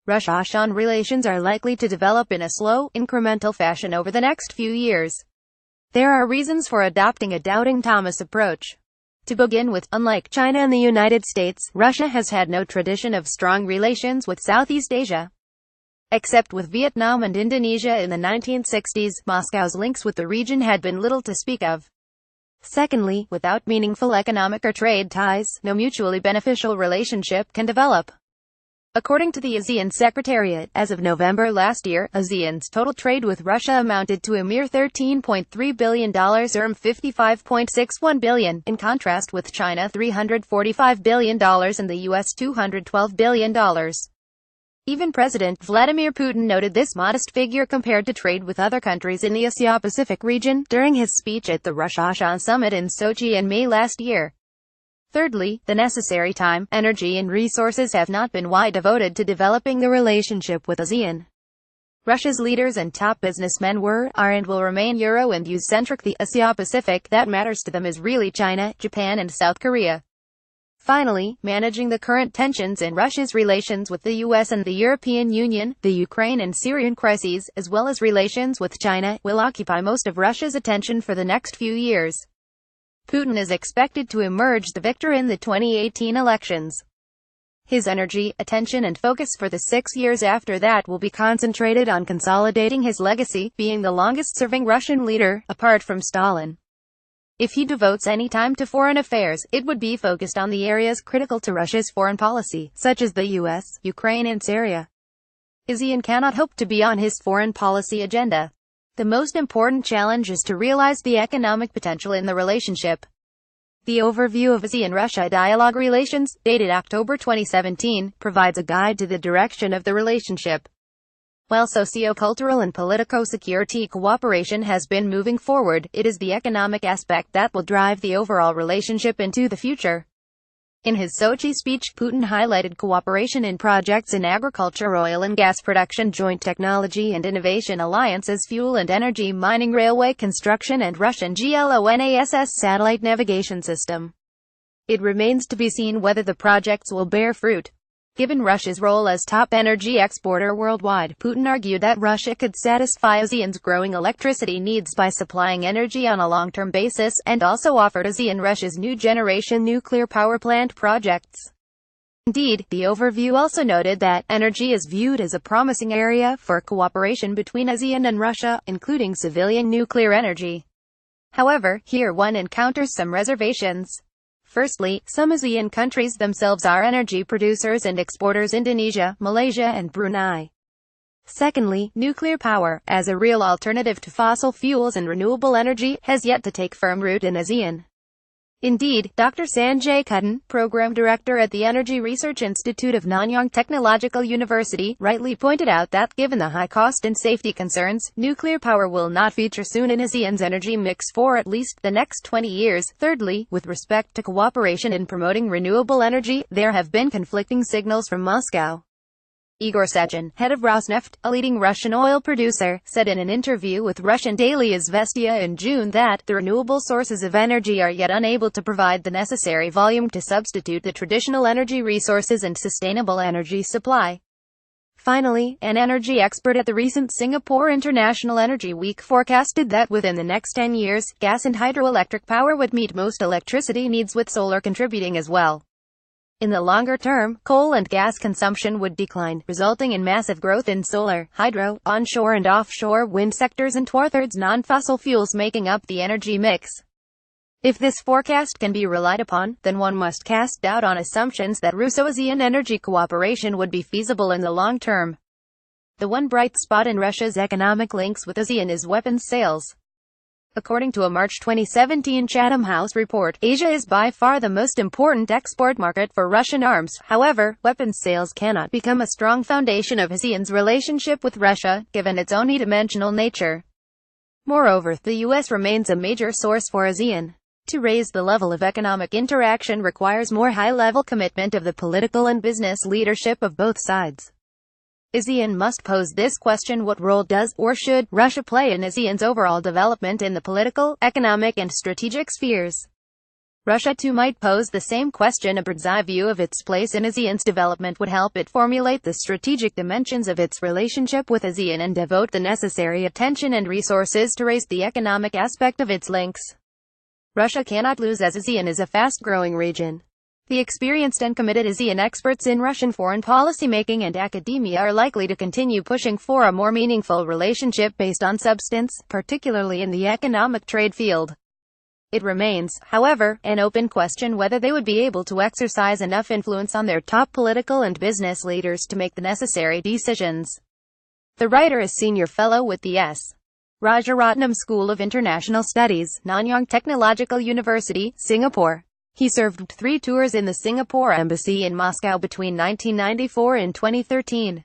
Russia-ASean relations are likely to develop in a slow, incremental fashion over the next few years. There are reasons for adopting a doubting Thomas approach. To begin with, unlike China and the United States, Russia has had no tradition of strong relations with Southeast Asia. Except with Vietnam and Indonesia in the 1960s, Moscow's links with the region had been little to speak of. Secondly, without meaningful economic or trade ties, no mutually beneficial relationship can develop. According to the ASEAN Secretariat, as of November last year, ASEAN's total trade with Russia amounted to a mere $13.3 billion or $55.61 billion, in contrast with China $345 billion and the US $212 billion. Even President Vladimir Putin noted this modest figure compared to trade with other countries in the Asia-Pacific region, during his speech at the Russia-ASean summit in Sochi in May last year. Thirdly, the necessary time, energy and resources have not been widely devoted to developing the relationship with ASEAN. Russia's leaders and top businessmen were, are and will remain Euro and US-centric. The Asia-Pacific that matters to them is really China, Japan and South Korea. Finally, managing the current tensions in Russia's relations with the US and the European Union, the Ukraine and Syrian crises, as well as relations with China, will occupy most of Russia's attention for the next few years. Putin is expected to emerge the victor in the 2018 elections. His energy, attention and focus for the 6 years after that will be concentrated on consolidating his legacy, being the longest-serving Russian leader, apart from Stalin. If he devotes any time to foreign affairs, it would be focused on the areas critical to Russia's foreign policy, such as the US, Ukraine and Syria. ASEAN cannot hope to be on his foreign policy agenda. The most important challenge is to realize the economic potential in the relationship. The overview of ASEAN-Russia dialogue relations, dated October 2017, provides a guide to the direction of the relationship. While socio-cultural and politico-security cooperation has been moving forward, it is the economic aspect that will drive the overall relationship into the future. In his Sochi speech, Putin highlighted cooperation in projects in agriculture, oil and gas production, joint technology and innovation alliances, fuel and energy, mining, railway construction and Russian GLONASS satellite navigation system. It remains to be seen whether the projects will bear fruit. Given Russia's role as top energy exporter worldwide, Putin argued that Russia could satisfy ASEAN's growing electricity needs by supplying energy on a long-term basis, and also offered ASEAN Russia's new generation nuclear power plant projects. Indeed, the overview also noted that energy is viewed as a promising area for cooperation between ASEAN and Russia, including civilian nuclear energy. However, here one encounters some reservations. Firstly, some ASEAN countries themselves are energy producers and exporters: Indonesia, Malaysia and Brunei. Secondly, nuclear power, as a real alternative to fossil fuels and renewable energy, has yet to take firm root in ASEAN. Indeed, Dr. Sanjay Kuttan, Program Director at the Energy Research Institute of Nanyang Technological University, rightly pointed out that, given the high cost and safety concerns, nuclear power will not feature soon in ASEAN's energy mix for at least the next 20 years. Thirdly, with respect to cooperation in promoting renewable energy, there have been conflicting signals from Moscow. Igor Sechin, head of Rosneft, a leading Russian oil producer, said in an interview with Russian daily Izvestia in June that the renewable sources of energy are yet unable to provide the necessary volume to substitute the traditional energy resources and sustainable energy supply. Finally, an energy expert at the recent Singapore International Energy Week forecasted that within the next 10 years, gas and hydroelectric power would meet most electricity needs, with solar contributing as well. In the longer term, coal and gas consumption would decline, resulting in massive growth in solar, hydro, onshore and offshore wind sectors, and 2/3 non-fossil fuels making up the energy mix. If this forecast can be relied upon, then one must cast doubt on assumptions that Russo-ASEAN energy cooperation would be feasible in the long term. The one bright spot in Russia's economic links with ASEAN is weapons sales. According to a March 2017 Chatham House report, Asia is by far the most important export market for Russian arms. However, weapons sales cannot become a strong foundation of ASEAN's relationship with Russia, given its unidimensional nature. Moreover, the US remains a major source for ASEAN. To raise the level of economic interaction requires more high-level commitment of the political and business leadership of both sides. ASEAN must pose this question: what role does, or should, Russia play in ASEAN's overall development in the political, economic and strategic spheres? Russia too might pose the same question. A bird's-eye view of its place in ASEAN's development would help it formulate the strategic dimensions of its relationship with ASEAN and devote the necessary attention and resources to raise the economic aspect of its links. Russia cannot lose, as ASEAN is a fast-growing region. The experienced and committed ASEAN experts in Russian foreign policy making and academia are likely to continue pushing for a more meaningful relationship based on substance, particularly in the economic trade field. It remains, however, an open question whether they would be able to exercise enough influence on their top political and business leaders to make the necessary decisions. The writer is Senior Fellow with the S. Rajaratnam School of International Studies, Nanyang Technological University, Singapore. He served 3 tours in the Singapore Embassy in Moscow between 1994 and 2013.